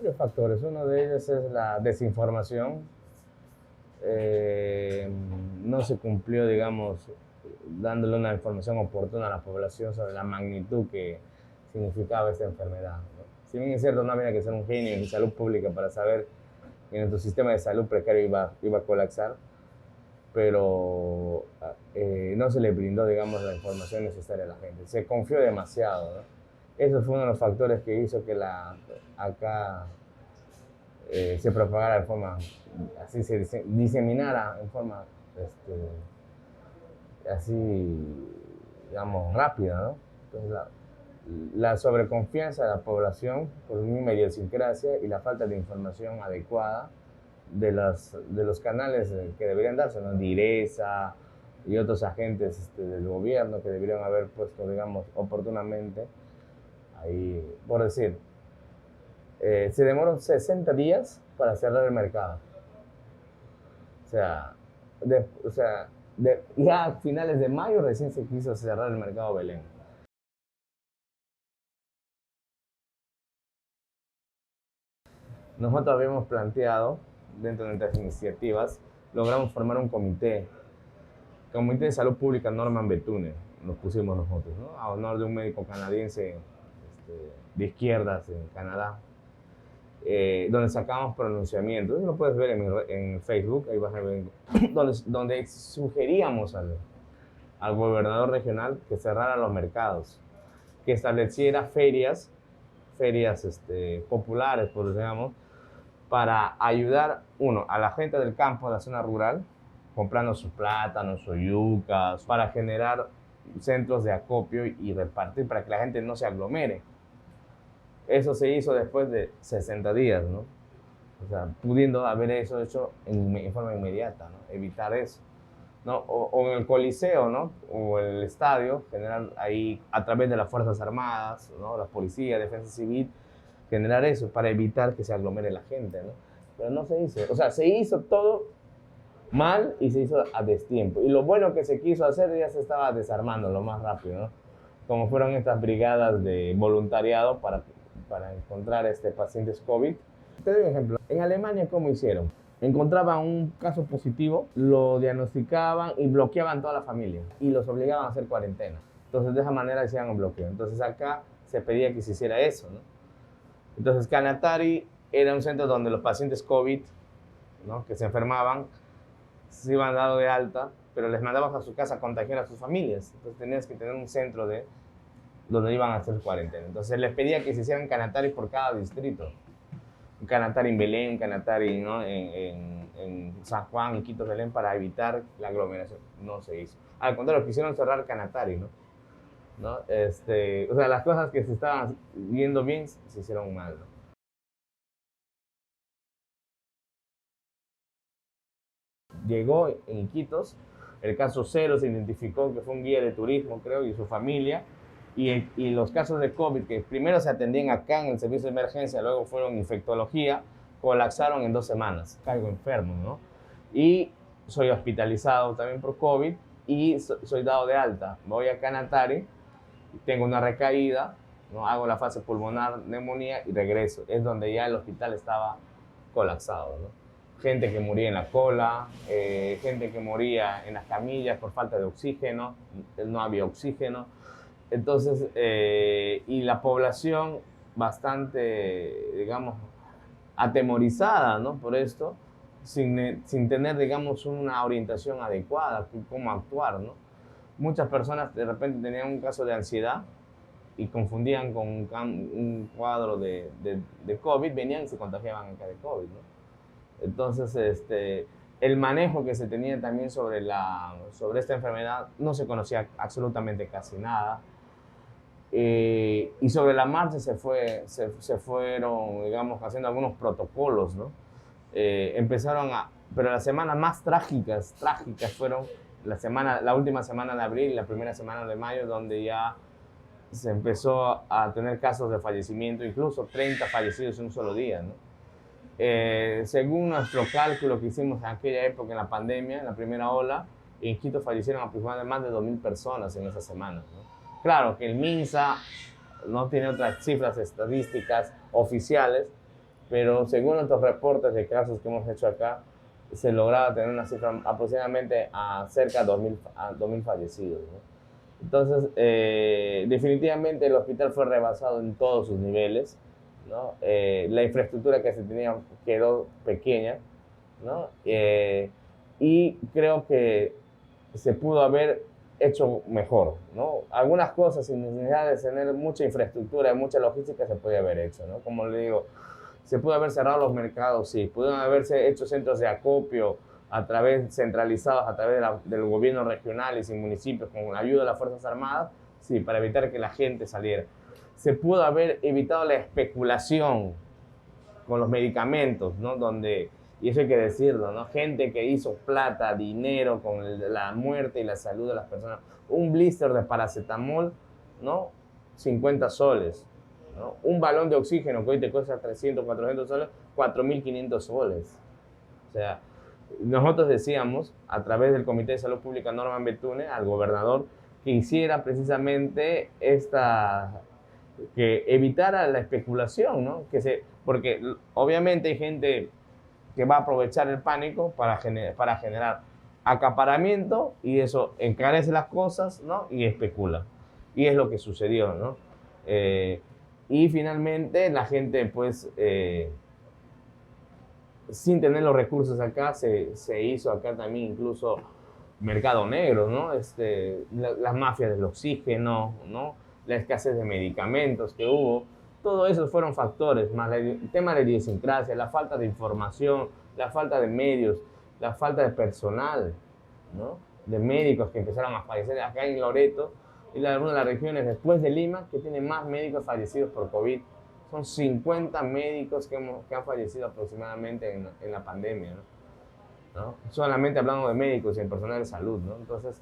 Varios factores. Uno de ellos es la desinformación. Eh, no se cumplió, digamos, dándole una información oportuna a la población sobre la magnitud que significaba esta enfermedad, ¿no? Si bien es cierto, no había que ser un genio en salud pública para saber que nuestro sistema de salud precario iba a colapsar, pero no se le brindó, digamos, la información necesaria a la gente. Se confió demasiado, ¿no? Eso fue uno de los factores que hizo que acá se propagara de forma, así se diseminara en forma así, digamos, rápida, ¿no? Entonces, la sobreconfianza de la población por una idiosincrasia y la falta de información adecuada de los canales que deberían darse, ¿no? DIRESA y otros agentes del gobierno que deberían haber puesto, digamos, oportunamente ahí, por decir, se demoró 60 días para cerrar el mercado. O sea, ya a finales de mayo recién se quiso cerrar el mercado Belén. Nosotros habíamos planteado, dentro de nuestras iniciativas, logramos formar un comité de salud pública Norman Bethune, nos pusimos nosotros, ¿no? A honor de un médico canadiense de izquierdas en Canadá, donde sacamos pronunciamientos. Eso lo puedes ver en Facebook, ahí vas a ver, donde sugeríamos al gobernador regional que cerrara los mercados, que estableciera ferias populares, por digamos, para ayudar, uno, a la gente del campo, de la zona rural, comprando sus plátanos o yucas, para generar centros de acopio y repartir para que la gente no se aglomere. Eso se hizo después de 60 días, ¿no? O sea, pudiendo haber eso hecho en forma inmediata, ¿no? Evitar eso, ¿no? O en el Coliseo, ¿no? O en el estadio, generar ahí, a través de las Fuerzas Armadas, ¿no? La policía, defensa civil, generar eso para evitar que se aglomere la gente, ¿no? Pero no se hizo. O sea, se hizo todo mal y se hizo a destiempo. Y lo bueno que se quiso hacer ya se estaba desarmando lo más rápido, ¿no? Como fueron estas brigadas de voluntariado para encontrar pacientes COVID. Te doy un ejemplo. En Alemania, ¿cómo hicieron? Encontraban un caso positivo, lo diagnosticaban y bloqueaban toda la familia y los obligaban a hacer cuarentena. Entonces, de esa manera hacían un bloqueo. Entonces, acá se pedía que se hiciera eso, ¿no? Entonces, Canatari era un centro donde los pacientes COVID, ¿no? Que se enfermaban, se iban dado de alta, pero les mandaban a su casa a contagiar a sus familias. Entonces, tenías que tener un centro donde iban a hacer cuarentena. Entonces, les pedía que se hicieran Canatari por cada distrito. Un Canatari en Belén, un Canatari, ¿no? en San Juan, Iquitos, Belén, para evitar la aglomeración. No se hizo. Al contrario, quisieron cerrar Canatari, ¿no? O sea, las cosas que se estaban viendo bien se hicieron mal, ¿no? Llegó en Iquitos, el caso cero se identificó que fue un guía de turismo, creo, y su familia, y los casos de COVID que primero se atendían acá en el servicio de emergencia, luego fueron infectología, colapsaron en 2 semanas. Caigo enfermo, ¿no? Y soy hospitalizado también por COVID y soy dado de alta. Voy a Canatari, tengo una recaída, ¿no? Hago la fase pulmonar, neumonía y regreso. Es donde ya el hospital estaba colapsado, ¿no? Gente que moría en la cola, gente que moría en las camillas por falta de oxígeno, no había oxígeno. Entonces, y la población bastante, digamos, atemorizada, ¿no? Por esto, sin tener, digamos, una orientación adecuada, cómo actuar, ¿no? Muchas personas de repente tenían un caso de ansiedad y confundían con un cuadro de COVID, venían y se contagiaban acá de COVID, ¿no? Entonces, el manejo que se tenía también sobre esta enfermedad no se conocía absolutamente casi nada. Y sobre la marcha se fueron, digamos, haciendo algunos protocolos, ¿no? Pero las semanas más trágicas fueron la última semana de abril y la primera semana de mayo, donde ya se empezó a tener casos de fallecimiento, incluso 30 fallecidos en un solo día, ¿no? Según nuestro cálculo que hicimos en aquella época, en la pandemia, en la primera ola, en Quito fallecieron aproximadamente más de 2.000 personas en esa semana, ¿no? Claro que el MINSA no tiene otras cifras estadísticas oficiales, pero según nuestros reportes de casos que hemos hecho acá, se lograba tener una cifra aproximadamente a cerca de 2.000 fallecidos, ¿no? Entonces, definitivamente el hospital fue rebasado en todos sus niveles, ¿no? La infraestructura que se tenía quedó pequeña, ¿no? Y creo que se pudo haber hecho mejor, ¿no? Algunas cosas sin necesidad de tener mucha infraestructura, mucha logística, se podía haber hecho, ¿no? Como le digo, se pudo haber cerrado los mercados, sí, pudieron haberse hecho centros de acopio centralizados a través del gobierno regional y sin municipios con la ayuda de las Fuerzas Armadas, sí, para evitar que la gente saliera. Se pudo haber evitado la especulación con los medicamentos, ¿no? Y eso hay que decirlo, ¿no? Gente que hizo plata, dinero con la muerte y la salud de las personas. Un blister de paracetamol, ¿no? 50 soles, ¿no? Un balón de oxígeno que hoy te cuesta 300, 400 soles, 4.500 soles. O sea, nosotros decíamos, a través del Comité de Salud Pública Norman Betune, al gobernador, que hiciera precisamente que evitara la especulación, ¿no? Porque obviamente hay gente que va a aprovechar el pánico para generar acaparamiento y eso encarece las cosas, ¿no? Y especula. Y es lo que sucedió, ¿no? Y finalmente la gente, pues, sin tener los recursos acá, se hizo acá también incluso mercado negro, ¿no? Las mafias del oxígeno, ¿no? La escasez de medicamentos que hubo. Todo eso fueron factores, más el tema de la idiosincrasia, la falta de información, la falta de medios, la falta de personal, ¿no? De médicos que empezaron a fallecer acá en Loreto, y una de las regiones después de Lima que tiene más médicos fallecidos por COVID. Son 50 médicos que han fallecido aproximadamente en la pandemia, ¿no? Solamente hablando de médicos y el personal de salud, ¿no? Entonces,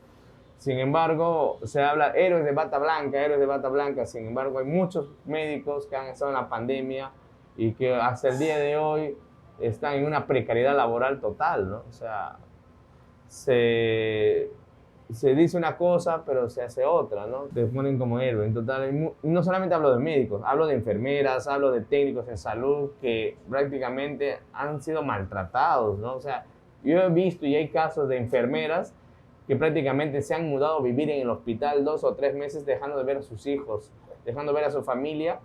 sin embargo, se habla héroes de bata blanca, sin embargo, hay muchos médicos que han estado en la pandemia y que hasta el día de hoy están en una precariedad laboral total, ¿no? O sea, se dice una cosa, pero se hace otra, ¿no? Te ponen como héroe. En total, no solamente hablo de médicos, hablo de enfermeras, hablo de técnicos en salud que prácticamente han sido maltratados, ¿no? O sea, yo he visto y hay casos de enfermeras que prácticamente se han mudado a vivir en el hospital 2 o 3 meses dejando de ver a sus hijos, dejando de ver a su familia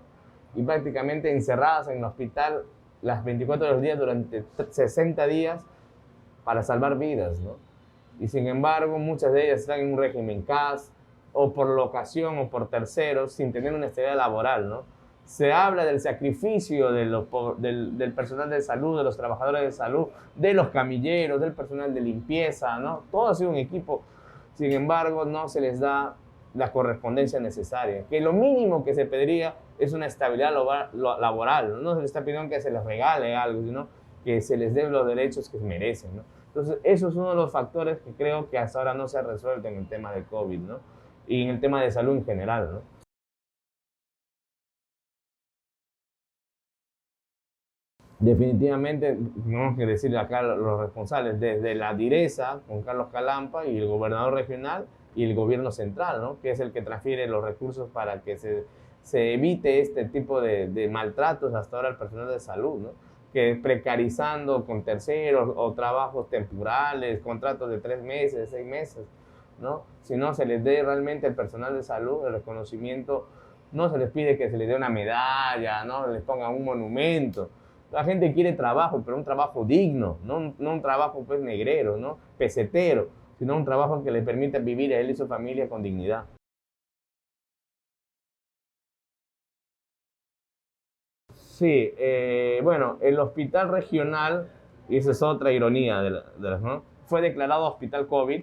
y prácticamente encerradas en el hospital las 24 horas del día durante 60 días para salvar vidas, ¿no? Y sin embargo, muchas de ellas están en un régimen CAS, o por locación o por terceros, sin tener una estabilidad laboral, ¿no? Se habla del sacrificio del personal de salud, de los trabajadores de salud, de los camilleros, del personal de limpieza, ¿no? Todo ha sido un equipo. Sin embargo, no se les da la correspondencia necesaria, que lo mínimo que se pediría es una estabilidad laboral, no se les está pidiendo que se les regale algo, sino que se les dé los derechos que merecen, ¿no? Entonces, eso es uno de los factores que creo que hasta ahora no se ha resuelto en el tema de COVID, ¿no? Y en el tema de salud en general, ¿no? Definitivamente, tenemos que decirle acá a los responsables, desde la direza con Carlos Calampa y el gobernador regional y el gobierno central, ¿no? Que es el que transfiere los recursos para que se evite este tipo de maltratos hasta ahora al personal de salud, ¿no? Que precarizando con terceros o trabajos temporales, contratos de 3 meses, 6 meses, ¿no? Si no se les dé realmente al personal de salud el reconocimiento, no se les pide que se les dé una medalla, no les pongan un monumento. La gente quiere trabajo, pero un trabajo digno, no un trabajo pues negrero, ¿no? Pesetero, sino un trabajo que le permita vivir a él y su familia con dignidad. Sí, bueno, el hospital regional, y esa es otra ironía ¿no? Fue declarado hospital COVID,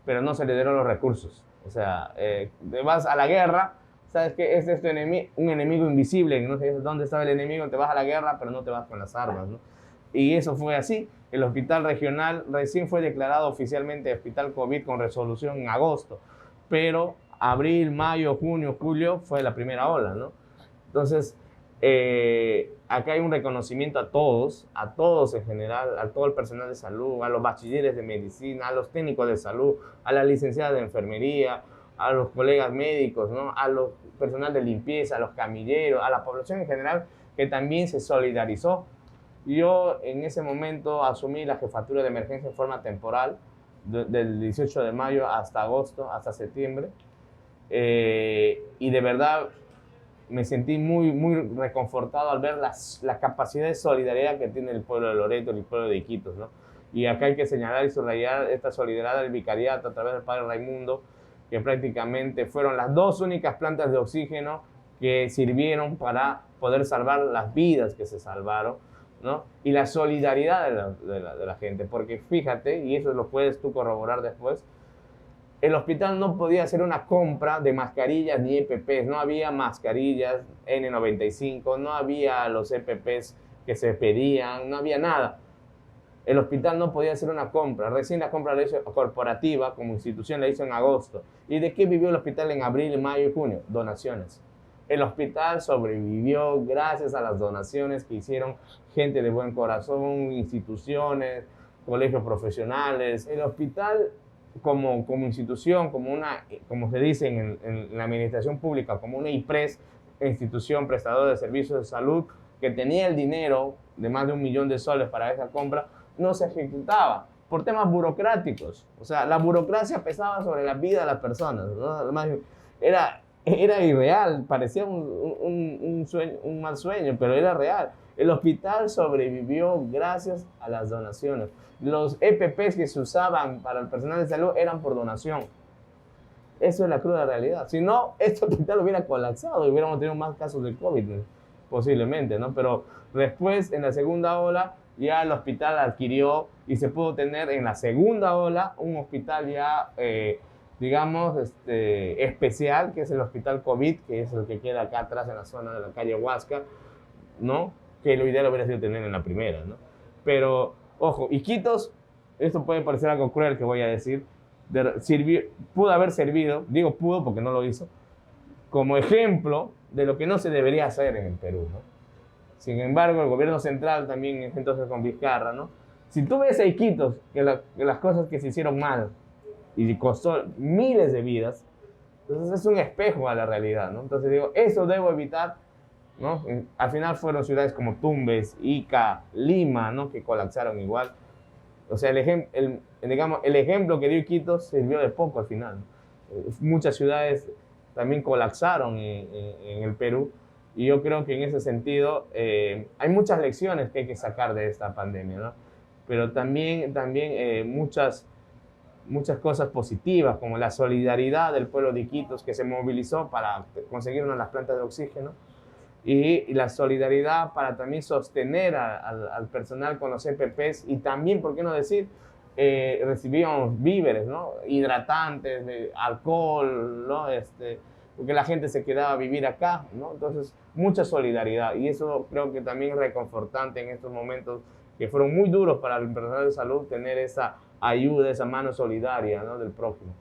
pero no se le dieron los recursos. O sea, te vas a la guerra, sabes que este es un enemigo invisible, no sé dónde estaba el enemigo, te vas a la guerra, pero no te vas con las armas, ¿no? Y eso fue así. El hospital regional recién fue declarado oficialmente hospital COVID con resolución en agosto, pero abril, mayo, junio, julio fue la primera ola, ¿no? Entonces, acá hay un reconocimiento a todos en general, a todo el personal de salud, a los bachilleres de medicina, a los técnicos de salud, a las licenciadas de enfermería, a los colegas médicos, ¿no? A los personal de limpieza, a los camilleros, a la población en general que también se solidarizó Yo en ese momento asumí la jefatura de emergencia en forma temporal, del 18 de mayo hasta agosto, hasta septiembre, y de verdad me sentí muy reconfortado al ver la capacidad de solidaridad que tiene el pueblo de Loreto y el pueblo de Iquitos, ¿no? Y acá hay que señalar y subrayar esta solidaridad del vicariato a través del padre Raimundo, que prácticamente fueron las dos únicas plantas de oxígeno que sirvieron para poder salvar las vidas que se salvaron, ¿no? Y la solidaridad de la gente, porque fíjate, y eso lo puedes tú corroborar después, el hospital no podía hacer una compra de mascarillas ni EPPs, no había mascarillas N95, no había los EPPs que se pedían, no había nada. El hospital no podía hacer una compra, recién la compra la hizo corporativa, como institución la hizo en agosto. ¿Y de qué vivió el hospital en abril, mayo y junio? Donaciones. El hospital sobrevivió gracias a las donaciones que hicieron gente de buen corazón, instituciones, colegios profesionales. El hospital como institución, como se dice en la administración pública, como una IPRES, institución prestadora de servicios de salud, que tenía el dinero de más de 1 millón de soles para esa compra, no se ejecutaba por temas burocráticos. O sea, la burocracia pesaba sobre la vida de las personas, ¿no? Era irreal, parecía un sueño, un mal sueño, pero era real. El hospital sobrevivió gracias a las donaciones. Los EPPs que se usaban para el personal de salud eran por donación. Eso es la cruda realidad. Si no, este hospital hubiera colapsado y hubiéramos tenido más casos de COVID, posiblemente, ¿no? Pero después, en la segunda ola, ya el hospital adquirió y se pudo tener en la segunda ola un hospital ya, digamos, especial, que es el hospital COVID, que es el que queda acá atrás en la zona de la calle Huasca, ¿no? Que lo ideal hubiera sido tener en la primera, ¿no? Pero, ojo, Iquitos, esto puede parecer algo cruel que voy a decir, pudo haber servido, digo pudo porque no lo hizo, como ejemplo de lo que no se debería hacer en el Perú, ¿no? Sin embargo, el gobierno central también, entonces con Vizcarra, ¿no? Si tú ves a Iquitos, que las cosas que se hicieron mal y costó miles de vidas, entonces es un espejo a la realidad, ¿no? Entonces digo, eso debo evitar, ¿no? Al final fueron ciudades como Tumbes, Ica, Lima, ¿no? Que colapsaron igual. O sea, digamos, el ejemplo que dio Iquitos sirvió de poco al final, ¿no? Muchas ciudades también colapsaron en el Perú, y yo creo que en ese sentido hay muchas lecciones que hay que sacar de esta pandemia, ¿no? Pero también muchas cosas positivas, como la solidaridad del pueblo de Iquitos, que se movilizó para conseguir una de las plantas de oxígeno, y la solidaridad para también sostener al personal con los EPPs, y también, ¿por qué no decir? Recibíamos víveres, ¿no? Hidratantes, alcohol, ¿no? Porque la gente se quedaba a vivir acá, ¿no? Entonces, mucha solidaridad, y eso creo que también es reconfortante en estos momentos que fueron muy duros para el personal de salud, tener esa ayuda, esa mano solidaria, ¿no? Del prójimo.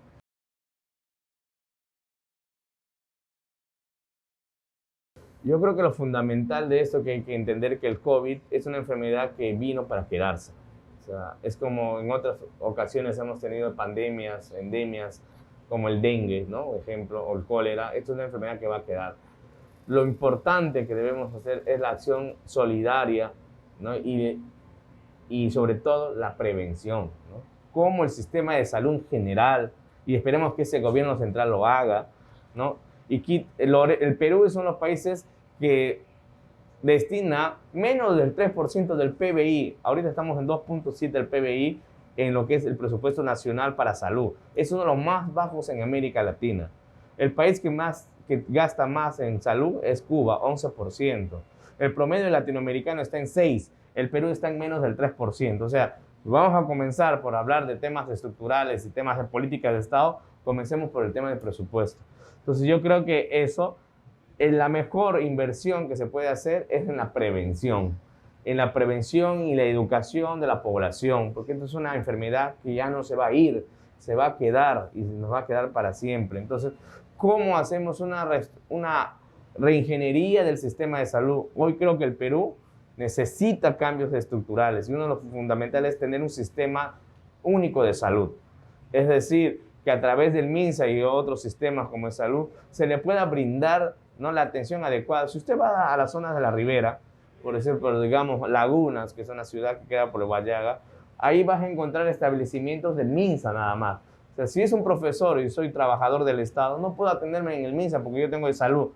Yo creo que lo fundamental de esto, que hay que entender que el COVID es una enfermedad que vino para quedarse. O sea, es como en otras ocasiones hemos tenido pandemias, endemias, como el dengue, ¿no? Por ejemplo, o el cólera. Esto es una enfermedad que va a quedar. Lo importante que debemos hacer es la acción solidaria, ¿no? Y sobre todo la prevención, ¿no? Como el sistema de salud en general, y esperemos que ese gobierno central lo haga, ¿no? Y el Perú es uno de los países que destina menos del 3% del PBI, ahorita estamos en 2.7 del PBI, en lo que es el presupuesto nacional para salud. Es uno de los más bajos en América Latina. El país que gasta más en salud es Cuba, 11%. El promedio latinoamericano está en 6%, el Perú está en menos del 3%. O sea, vamos a comenzar por hablar de temas estructurales y temas de políticas de Estado, comencemos por el tema del presupuesto. Entonces yo creo que eso, la mejor inversión que se puede hacer es en la prevención y la educación de la población, porque esto es una enfermedad que ya no se va a ir, se va a quedar y nos va a quedar para siempre. Entonces, ¿cómo hacemos una reingeniería del sistema de salud? Hoy creo que el Perú necesita cambios estructurales, y uno de los fundamentales es tener un sistema único de salud. Es decir, que a través del MINSA y otros sistemas como de salud se le pueda brindar, ¿no?, la atención adecuada. Si usted va a las zonas de la ribera, por ejemplo, digamos, Lagunas, que es una ciudad que queda por Guayaga, ahí vas a encontrar establecimientos del MINSA nada más. O sea, si es un profesor y soy trabajador del Estado, no puedo atenderme en el MINSA porque yo tengo de salud.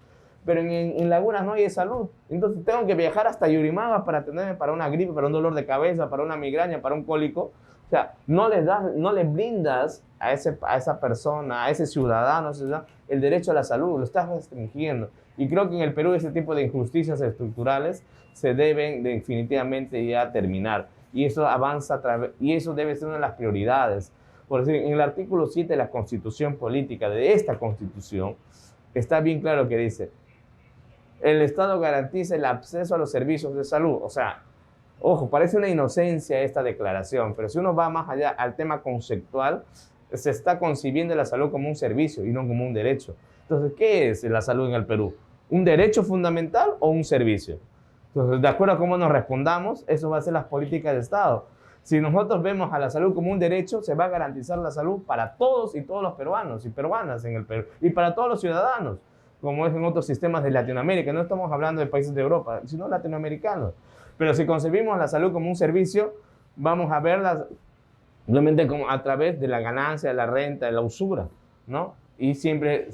Pero en Lagunas no hay de salud. Entonces tengo que viajar hasta Yurimaguas para atenderme para una gripe, para un dolor de cabeza, para una migraña, para un cólico. O sea, no le brindas a esa persona, a ese ciudadano, el derecho a la salud, lo estás restringiendo. Y creo que en el Perú ese tipo de injusticias estructurales se deben definitivamente ya terminar. Y eso avanza y eso debe ser una de las prioridades. Por decir, en el artículo 7 de la Constitución Política, de esta Constitución, está bien claro que dice: el Estado garantiza el acceso a los servicios de salud. O sea, ojo, parece una inocencia esta declaración, pero si uno va más allá al tema conceptual, se está concibiendo la salud como un servicio y no como un derecho. Entonces, ¿qué es la salud en el Perú? ¿Un derecho fundamental o un servicio? Entonces, de acuerdo a cómo nos respondamos, eso va a ser las políticas de Estado. Si nosotros vemos a la salud como un derecho, se va a garantizar la salud para todos y todos los peruanos y peruanas en el Perú, y para todos los ciudadanos, como es en otros sistemas de Latinoamérica. No estamos hablando de países de Europa, sino latinoamericanos. Pero si concebimos la salud como un servicio, vamos a verla simplemente como a través de la ganancia, de la renta, de la usura, ¿no? Y siempre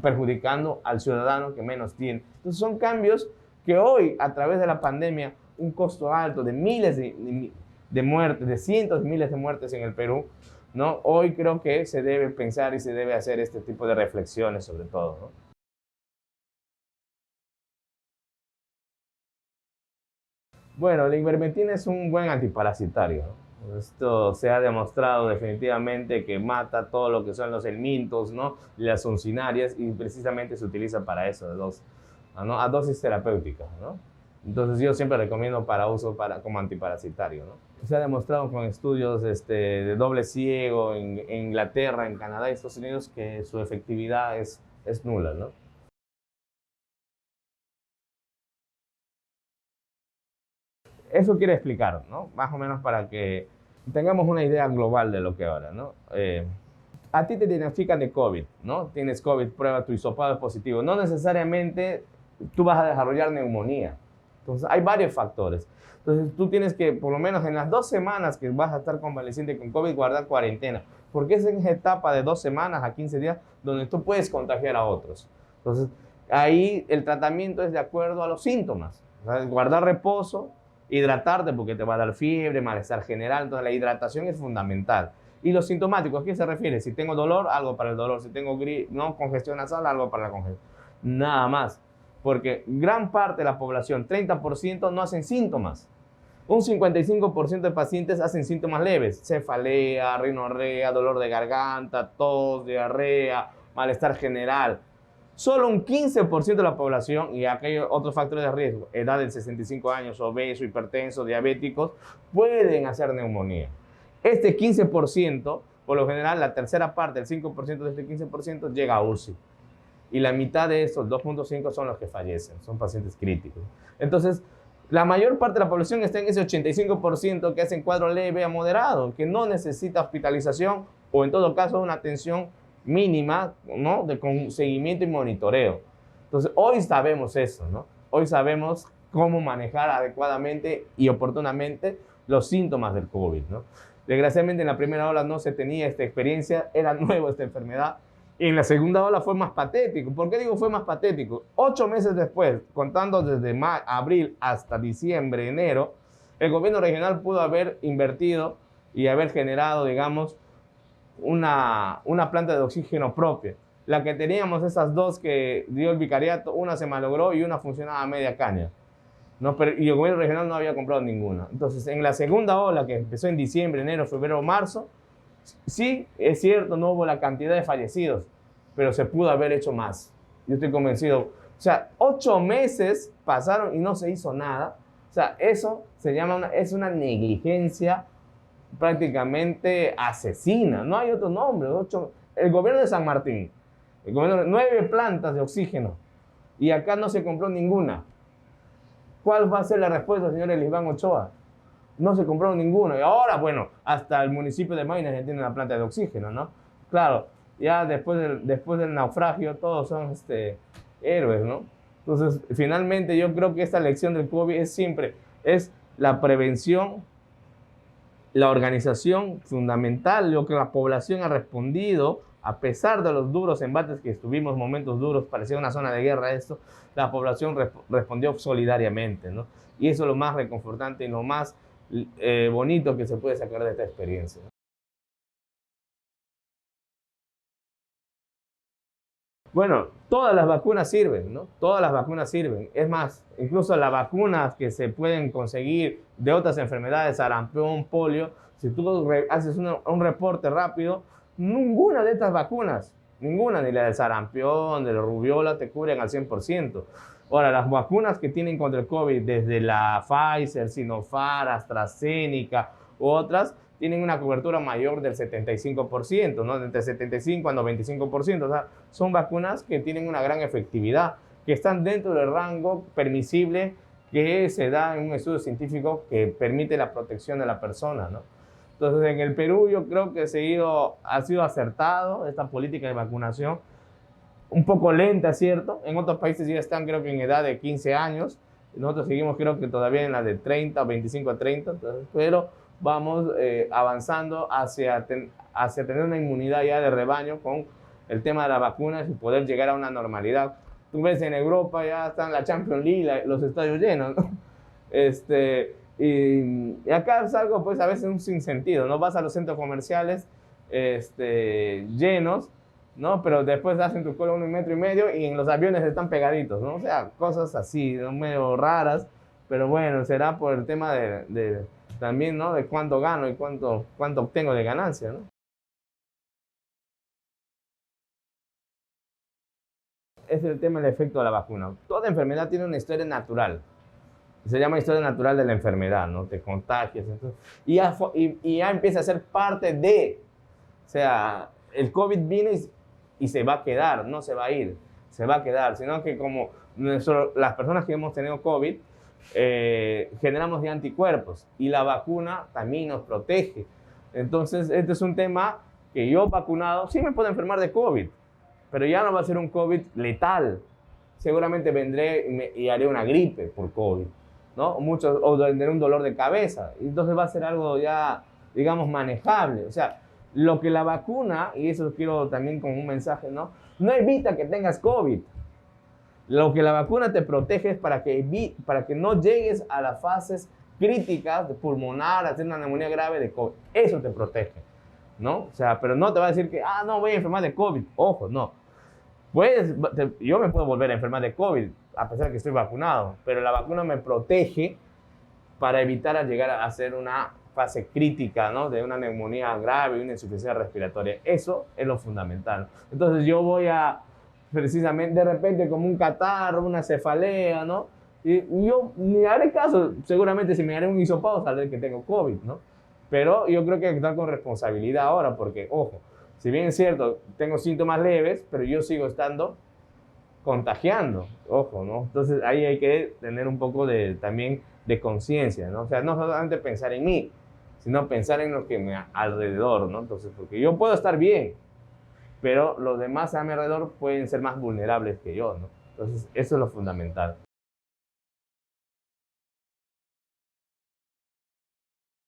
perjudicando al ciudadano que menos tiene. Entonces son cambios que hoy, a través de la pandemia, un costo alto de miles de muertes, de cientos de miles de muertes en el Perú, ¿no? Hoy creo que se debe pensar y se debe hacer este tipo de reflexiones sobre todo, ¿no? Bueno, la ivermectina es un buen antiparasitario, ¿no? Esto se ha demostrado definitivamente que mata todo lo que son los helmintos, ¿no? Las uncinarias, y precisamente se utiliza para eso, ¿no? A dosis terapéuticas, ¿no? Entonces yo siempre recomiendo para uso como antiparasitario, ¿no? Se ha demostrado con estudios de doble ciego en Inglaterra, en Canadá y Estados Unidos que su efectividad es nula, ¿no? Eso quiere explicar, ¿no? Más o menos para que tengamos una idea global de lo que ahora, ¿no? A ti te diagnostican de COVID, ¿no? Tienes COVID, prueba tu hisopado es positivo. No necesariamente tú vas a desarrollar neumonía. Entonces, hay varios factores. Entonces, tú tienes que, por lo menos en las 2 semanas que vas a estar convaleciente con COVID, guardar cuarentena. Porque es en esa etapa de 2 semanas a 15 días donde tú puedes contagiar a otros. Entonces, ahí el tratamiento es de acuerdo a los síntomas. O sea, guardar reposo, hidratarte porque te va a dar fiebre, malestar general. Entonces, la hidratación es fundamental. Y los sintomáticos, ¿a qué se refiere? Si tengo dolor, algo para el dolor. Si tengo congestión nasal, algo para la congestión. Nada más. Porque gran parte de la población, 30%, no hacen síntomas. Un 55% de pacientes hacen síntomas leves: cefalea, rinorrea, dolor de garganta, tos, diarrea, malestar general. Solo un 15% de la población, y aquellos otros factores de riesgo, edad de 65 años, obeso, hipertenso, diabéticos, pueden hacer neumonía. Este 15%, por lo general, la tercera parte, el 5% de este 15%, llega a UCI. Y la mitad de estos, 2.5, son los que fallecen, son pacientes críticos. Entonces, la mayor parte de la población está en ese 85% que hacen cuadro leve a moderado, que no necesita hospitalización o en todo caso una atención mínima, ¿no? Con seguimiento y monitoreo. Entonces, hoy sabemos eso, ¿no? Hoy sabemos cómo manejar adecuadamente y oportunamente los síntomas del COVID, ¿no? Desgraciadamente en la primera ola no se tenía esta experiencia, era nueva esta enfermedad. Y en la segunda ola fue más patético. ¿Por qué digo fue más patético? 8 meses después, contando desde abril hasta diciembre, enero, el gobierno regional pudo haber invertido y haber generado, digamos, una planta de oxígeno propia. La que teníamos, esas dos que dio el vicariato, una se malogró y una funcionaba a media caña, ¿no? Y el gobierno regional no había comprado ninguna. Entonces, en la segunda ola, que empezó en diciembre, enero, febrero, marzo, sí, es cierto, no hubo la cantidad de fallecidos, pero se pudo haber hecho más. Yo estoy convencido. O sea, 8 meses pasaron y no se hizo nada. O sea, eso se llama es una negligencia prácticamente asesina. No hay otro nombre. El gobierno de San Martín, el gobierno, 9 plantas de oxígeno, y acá no se compró ninguna. ¿Cuál va a ser la respuesta, señor Elisban Ochoa? No se compró ninguna. Y ahora, bueno, hasta el municipio de Maynas ya tiene una planta de oxígeno, ¿no? Claro, ya después del naufragio todos son héroes, ¿no? Entonces, finalmente yo creo que esta lección del COVID es la prevención, la organización fundamental, lo que la población ha respondido, a pesar de los duros embates que estuvimos, momentos duros, parecía una zona de guerra esto, la población respondió solidariamente, ¿no? Y eso es lo más reconfortante y lo más bonito que se puede sacar de esta experiencia. Bueno, todas las vacunas sirven, ¿no? Todas las vacunas sirven. Es más, incluso las vacunas que se pueden conseguir de otras enfermedades, sarampión, polio, si tú haces un reporte rápido, ninguna de estas vacunas, ninguna, ni la del sarampión, de la rubiola, te cubren al 100%. Ahora, las vacunas que tienen contra el COVID, desde la Pfizer, Sinopharm, AstraZeneca u otras, tienen una cobertura mayor del 75%, ¿no? Entre 75 a 95%. O sea, son vacunas que tienen una gran efectividad, que están dentro del rango permisible que se da en un estudio científico que permite la protección de la persona, ¿no? Entonces, en el Perú yo creo que ha sido acertado esta política de vacunación, un poco lenta, ¿cierto? En otros países ya están, creo que en edad de 15 años, nosotros seguimos, creo que todavía en la de 30 o 25 a 30, entonces, pero vamos avanzando hacia tener una inmunidad ya de rebaño con el tema de las vacunas y poder llegar a una normalidad. Tú ves en Europa ya están la Champions League, los estadios llenos, ¿no? Y acá es algo, pues, a veces un sinsentido, ¿no? Vas a los centros comerciales llenos, ¿no? Pero después hacen tu cola 1,5 metros y en los aviones están pegaditos, ¿no? O sea, cosas así, ¿no? Medio raras, pero bueno, será por el tema también, ¿no? De cuánto gano y cuánto obtengo de ganancia, ¿no? Es el tema del efecto de la vacuna. Toda enfermedad tiene una historia natural. Se llama historia natural de la enfermedad, ¿no? Te contagias, entonces, y ya empieza a ser parte de, o sea, el COVID vino y se va a quedar, no se va a ir, se va a quedar, sino que como las personas que hemos tenido COVID, generamos de anticuerpos y la vacuna también nos protege. Entonces, este es un tema que yo vacunado sí me puedo enfermar de COVID, pero ya no va a ser un COVID letal. Seguramente vendré y haré una gripe por COVID, ¿no? O tendré un dolor de cabeza. Entonces va a ser algo ya, digamos, manejable. O sea, lo que la vacuna, y eso quiero también como un mensaje, ¿no? No evita que tengas COVID. Lo que la vacuna te protege es para que no llegues a las fases críticas de pulmonar, hacer una neumonía grave de COVID. Eso te protege, ¿no? O sea, pero no te va a decir que, no, voy a enfermar de COVID. Ojo, no. Pues yo me puedo volver a enfermar de COVID, a pesar de que estoy vacunado, pero la vacuna me protege para evitar llegar a hacer una fase crítica, ¿no? De una neumonía grave y una insuficiencia respiratoria. Eso es lo fundamental. Entonces yo voy a, precisamente, de repente como un catarro, una cefalea, ¿no? Y yo ni haré caso, seguramente si me haré un hisopado sabré que tengo COVID, ¿no? Pero yo creo que hay que estar con responsabilidad ahora, porque, ojo, si bien es cierto, tengo síntomas leves, pero yo sigo estando contagiando, ojo, ¿no? Entonces ahí hay que tener un poco también de conciencia, ¿no? O sea, no solamente pensar en mí, sino pensar en lo que me alrededor, ¿no? Entonces, porque yo puedo estar bien, pero los demás a mi alrededor pueden ser más vulnerables que yo, ¿no? Entonces, eso es lo fundamental.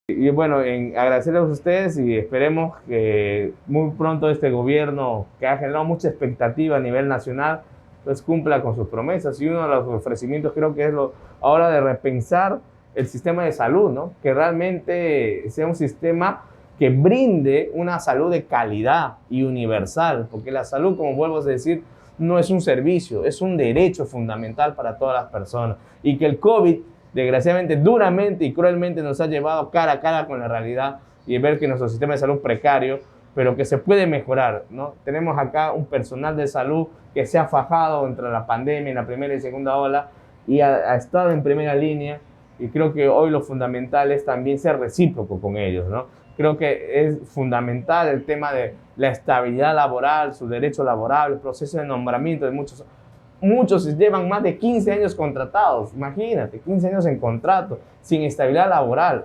Y bueno, agradecerles a ustedes y esperemos que muy pronto este gobierno, que ha generado mucha expectativa a nivel nacional, pues cumpla con sus promesas. Y uno de los ofrecimientos creo que es ahora de repensar el sistema de salud, ¿no? Que realmente sea un sistema que brinde una salud de calidad y universal, porque la salud, como vuelvo a decir, no es un servicio, es un derecho fundamental para todas las personas. Y que el COVID, desgraciadamente, duramente y cruelmente nos ha llevado cara a cara con la realidad y ver que nuestro sistema de salud es precario, pero que se puede mejorar, ¿no? Tenemos acá un personal de salud que se ha fajado entre la pandemia, en la primera y segunda ola, y ha estado en primera línea, y creo que hoy lo fundamental es también ser recíproco con ellos, ¿no? Creo que es fundamental el tema de la estabilidad laboral, su derecho laboral, el proceso de nombramiento de muchos llevan más de 15 años contratados, imagínate, 15 años en contrato, sin estabilidad laboral.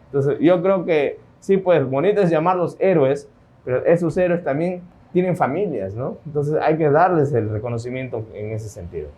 Entonces, yo creo que sí, pues, bonito es llamarlos héroes, pero esos héroes también tienen familias, ¿no? Entonces, hay que darles el reconocimiento en ese sentido.